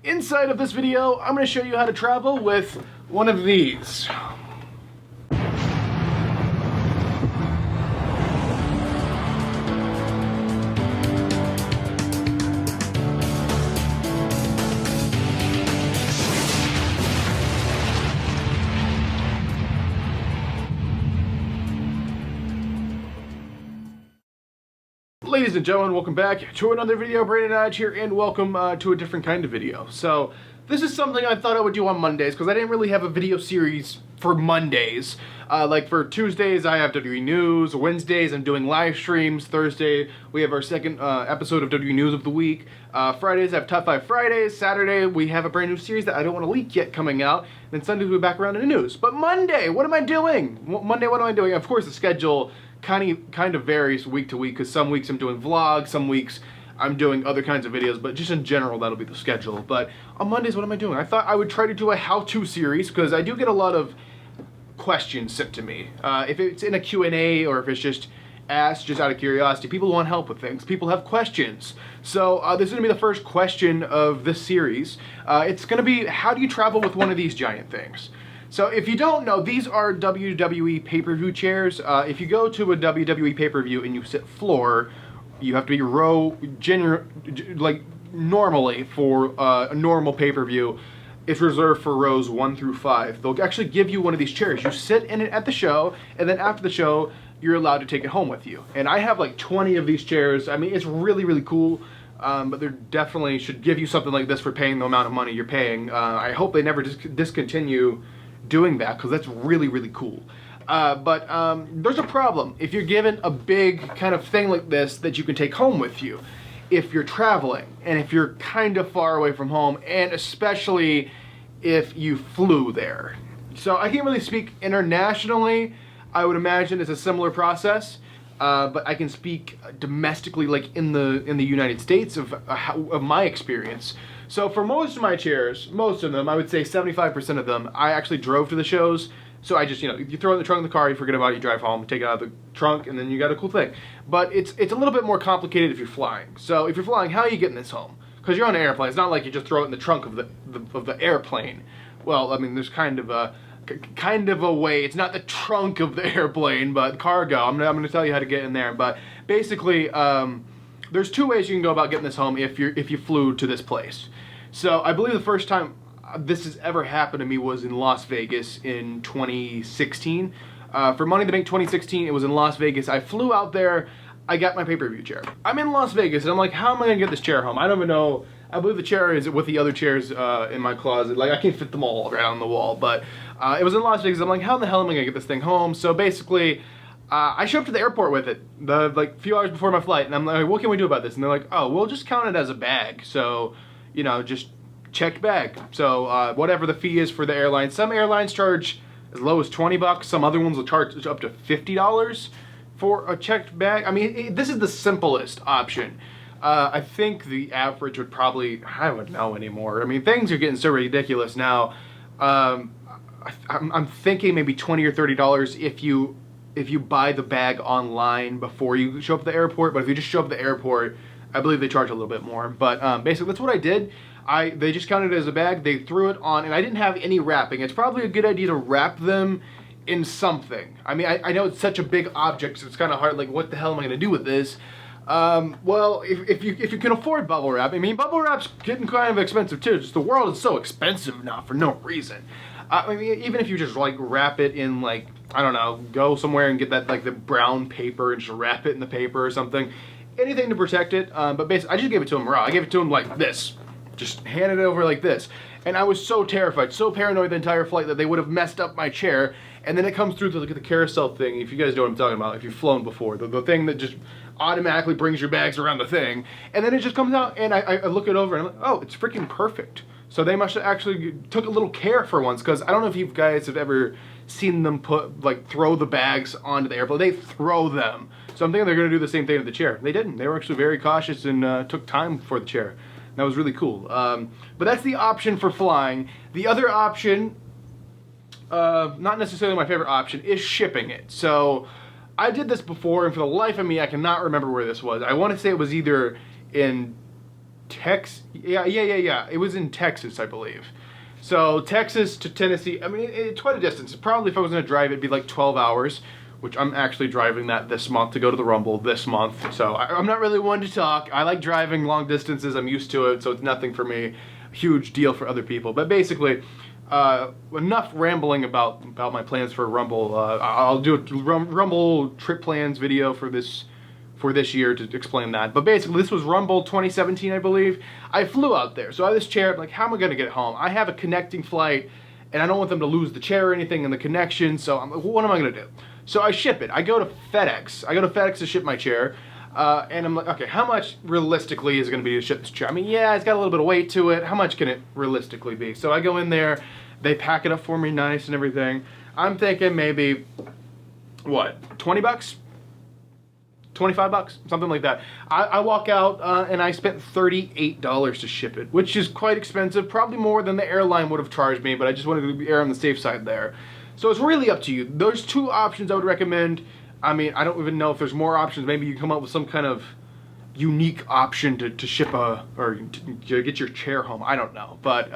Inside of this video, I'm going to show you how to travel with one of these. Ladies and gentlemen, welcome back to another video. Brandon Hodge here, and welcome to a different kind of video. So, this is something I thought I would do on Mondays, because I didn't really have a video series for Mondays. Like for Tuesdays, I have WWE News. Wednesdays, I'm doing live streams. Thursday, we have our second episode of WWE News of the week. Fridays, I have Top 5 Fridays. Saturday, we have a brand new series that I don't want to leak yet coming out. And then Sunday, we'll be back around in the news. But Monday, what am I doing? Monday, what am I doing? Of course, the schedule kind of varies week to week, because some weeks I'm doing vlogs, some weeks I'm doing other kinds of videos, but just in general that'll be the schedule. But on Mondays, what am I doing? I thought I would try to do a how-to series, because I do get a lot of questions sent to me. If it's in a Q&A or if it's just asked just out of curiosity, people want help with things, people have questions. So this is going to be the first question of this series. It's going to be, how do you travel with one of these giant things? So if you don't know, these are WWE pay-per-view chairs. If you go to a WWE pay-per-view and you sit floor, you have to be like normally for a normal pay-per-view, it's reserved for rows 1 through 5. They'll actually give you one of these chairs. You sit in it at the show, and then after the show, you're allowed to take it home with you. And I have like 20 of these chairs. I mean, it's really, really cool. But they definitely should give you something like this for paying the amount of money you're paying. I hope they never discontinue doing that, because that's really, really cool. But there's a problem if you're given a big kind of thing like this that you can take home with you if you're traveling, and if you're kind of far away from home, and especially if you flew there. So I can't really speak internationally. I would imagine it's a similar process, but I can speak domestically, like in the United States, of my experience. So for most of my chairs, most of them, I would say 75% of them, I actually drove to the shows. So I just, you throw it in the trunk of the car, you forget about it, you drive home, take it out of the trunk, and then you got a cool thing. But it's a little bit more complicated if you're flying. So if you're flying, how are you getting this home? Because you're on an airplane. It's not like you just throw it in the trunk of the airplane. Well, I mean, there's kind of a way. It's not the trunk of the airplane, but cargo. I'm gonna tell you how to get in there. But basically, there's 2 ways you can go about getting this home if you flew to this place. So I believe the first time this has ever happened to me was in Las Vegas in 2016. For Money in the Bank 2016, it was in Las Vegas. I flew out there. I got my pay-per-view chair. I'm in Las Vegas, and I'm like, how am I gonna get this chair home? I don't even know. I believe the chair is with the other chairs in my closet. Like, I can't fit them all around the wall, but it was in Las Vegas. I'm like, how the hell am I gonna get this thing home? So basically, I showed up to the airport with it, like few hours before my flight, and I'm like, what can we do about this? And they're like, oh, we'll just count it as a bag. So, just checked bag. So whatever the fee is for the airline. Some airlines charge as low as $20. Some other ones will charge up to $50 for a checked bag. I mean, this is the simplest option. I think the average would probably, I don't know anymore. I mean, things are getting so ridiculous now. I'm thinking maybe $20 or $30 if you buy the bag online before you show up at the airport. But if you just show up at the airport, I believe they charge a little bit more. But basically, that's what I did. They just counted it as a bag. They threw it on, and I didn't have any wrapping. It's probably a good idea to wrap them in something. I mean, I know it's such a big object, so it's kind of hard. Like, what the hell am I going to do with this? Well, if you can afford bubble wrap, I mean, bubble wrap's getting kind of expensive too. Just the world is so expensive now for no reason. I mean, even if you just like wrap it in, like, I don't know, go somewhere and get that, like, the brown paper and just wrap it in the paper or something. Anything to protect it. But basically, I just gave it to him raw. I gave it to him like this. Just handed it over like this. And I was so terrified, so paranoid the entire flight that they would have messed up my chair. And then it comes through to look at the carousel thing. If you guys know what I'm talking about, if you've flown before, the thing that just automatically brings your bags around the thing. And then it just comes out, and I look it over, and I'm like, oh, it's freaking perfect. So they must have actually took a little care for once, because I don't know if you guys have ever seen them throw the bags onto the airplane. They throw them. So I'm thinking they're going to do the same thing to the chair. They didn't. They were actually very cautious and took time for the chair. That was really cool. But that's the option for flying. The other option, not necessarily my favorite option, is shipping it. So I did this before, and for the life of me, I cannot remember where this was. I want to say it was either in Yeah. It was in Texas, I believe. So Texas to Tennessee, I mean, it's quite a distance. Probably if I was going to drive, it'd be like 12 hours, which I'm actually driving that this month to go to the Rumble this month. So I'm not really one to talk. I like driving long distances. I'm used to it, so it's nothing for me. Huge deal for other people. But basically, enough rambling about my plans for Rumble. I'll do a Rumble trip plans video for this year to explain that. But basically, this was Rumble 2017, I believe. I flew out there. So I have this chair, I'm like, how am I going to get home? I have a connecting flight, and I don't want them to lose the chair or anything in the connection, so I'm like, what am I going to do? So I ship it. I go to FedEx. To ship my chair, and I'm like, okay, how much realistically is it going to be to ship this chair? I mean, yeah, it's got a little bit of weight to it. How much can it realistically be? So I go in there. They pack it up for me nice and everything. I'm thinking maybe, what, 20 bucks? 25 bucks, something like that. I walk out and I spent $38 to ship it, which is quite expensive, probably more than the airline would have charged me, but I just wanted to err on the safe side there. So it's really up to you. There's two options I would recommend. I mean, I don't even know if there's more options. Maybe you come up with some kind of unique option to ship or to get your chair home. I don't know. But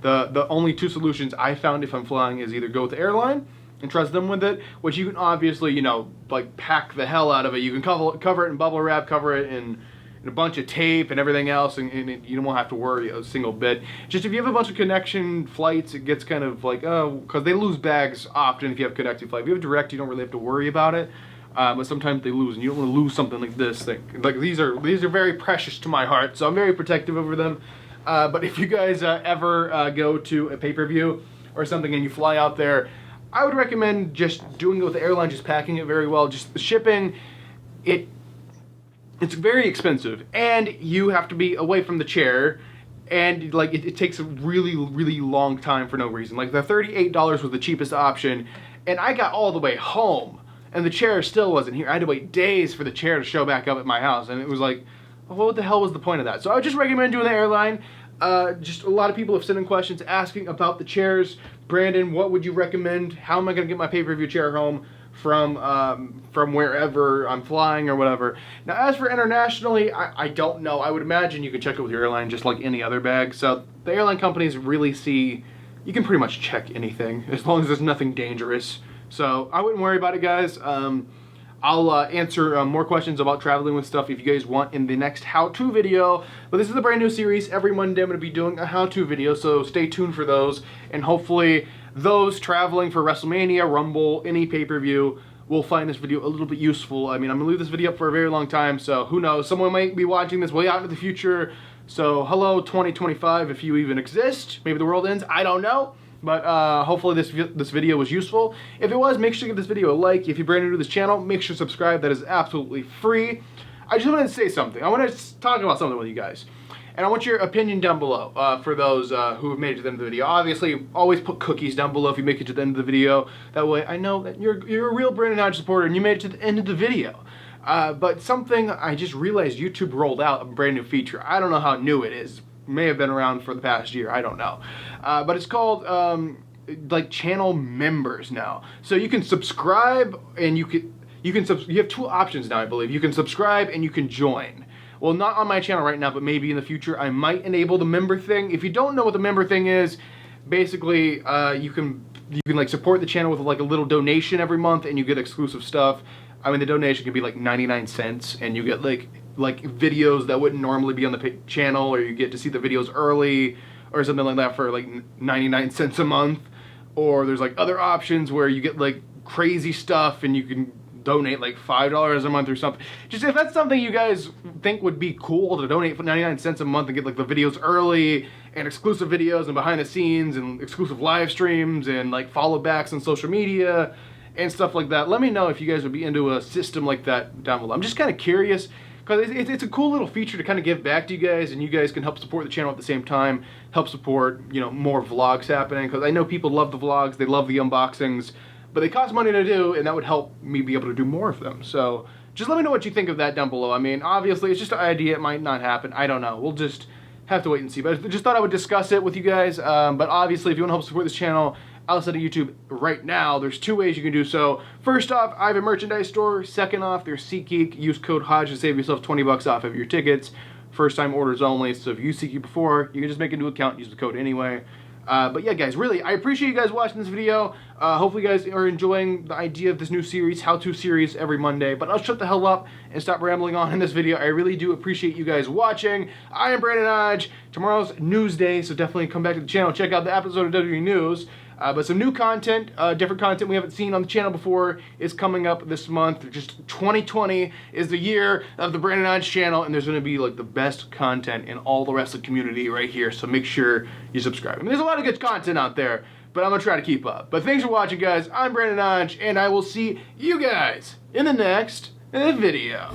the only two solutions I found if I'm flying is either go with the airline and trust them with it, which you can obviously, you know, like pack the hell out of it. You can cover it in bubble wrap, cover it in a bunch of tape and everything else, and you don't have to worry a single bit. Just if you have a bunch of connection flights, it gets kind of like, oh, because they lose bags often if you have a connecting flight. If you have direct, you don't really have to worry about it, but sometimes they lose, and you don't want to lose something like this thing. Like these are very precious to my heart, so I'm very protective over them. But if you guys ever go to a pay-per-view or something and you fly out there, I would recommend just doing it with the airline, just packing it very well. Just the shipping, it's very expensive, and you have to be away from the chair, and like it takes a really, really long time for no reason. Like the $38 was the cheapest option, and I got all the way home, and the chair still wasn't here. I had to wait days for the chair to show back up at my house, and it was like, well, what the hell was the point of that? So I would just recommend doing the airline. Just a lot of people have sent in questions asking about the chairs. Brandon, what would you recommend? How am I going to get my pay-per-view chair home from wherever I'm flying or whatever? Now, as for internationally, I don't know. I would imagine you could check it with your airline just like any other bag. So the airline companies really see, you can pretty much check anything as long as there's nothing dangerous. So I wouldn't worry about it, guys. I'll answer more questions about traveling with stuff if you guys want in the next how-to video. But this is a brand new series. Every Monday I'm going to be doing a how-to video, so stay tuned for those. And hopefully those traveling for WrestleMania, Rumble, any pay-per-view will find this video a little bit useful. I mean, I'm going to leave this video up for a very long time, so who knows? Someone might be watching this way out into the future. So hello 2025 if you even exist. Maybe the world ends. I don't know. But hopefully this video was useful. If it was, make sure to give this video a like. If you're brand new to this channel, make sure to subscribe. That is absolutely free. I just wanted to say something. I want to talk about something with you guys. And I want your opinion down below for those who have made it to the end of the video. Obviously, always put cookies down below if you make it to the end of the video. That way I know that you're a real Brandon Hodge supporter and you made it to the end of the video. But something I just realized YouTube rolled out a brand new feature. I don't know how new it is. May have been around for the past year, I don't know. But it's called like channel members now. So you can subscribe and you have two options now, I believe. You can subscribe and you can join. Well, not on my channel right now, but maybe in the future I might enable the member thing. If you don't know what the member thing is, basically you can like support the channel with like a little donation every month and you get exclusive stuff. I mean, the donation can be like 99 cents and you get like videos that wouldn't normally be on the channel, or you get to see the videos early or something like that for like 99 cents a month. Or there's like other options where you get like crazy stuff and you can donate like $5 a month or something. Just if that's something you guys think would be cool to donate for 99 cents a month and get like the videos early and exclusive videos and behind the scenes and exclusive live streams and like follow backs on social media and stuff like that, let me know if you guys would be into a system like that down below. I'm just kind of curious, because it's a cool little feature to kind of give back to you guys, and you guys can help support the channel at the same time, help support, you know, more vlogs happening, because I know people love the vlogs, they love the unboxings, but they cost money to do, and that would help me be able to do more of them. So just let me know what you think of that down below. I mean, obviously, it's just an idea. It might not happen. I don't know. We'll just have to wait and see. But I just thought I would discuss it with you guys. But obviously, if you want to help support this channel outside of YouTube right now, there's two ways you can do so. First off, I have a merchandise store. Second off, there's SeatGeek. Use code Hodge to save yourself 20 bucks off of your tickets first time orders only. So if you use SeatGeek before, you can just make a new account and use the code anyway. But yeah, guys, really, I appreciate you guys watching this video. Hopefully you guys are enjoying the idea of this new series, how-to series every Monday. But I'll shut the hell up and stop rambling on in this video. I really do appreciate you guys watching. I am Brandon Hodge. Tomorrow's news day, so definitely come back to the channel. Check out the episode of WWE News. But some new content, different content we haven't seen on the channel before is coming up this month. Just 2020 is the year of the Brandon Hodge channel, and there's going to be like the best content in all the wrestling community right here. So make sure you subscribe. I mean, there's a lot of good content out there, but I'm going to try to keep up. But thanks for watching, guys. I'm Brandon Hodge, and I will see you guys in the next video.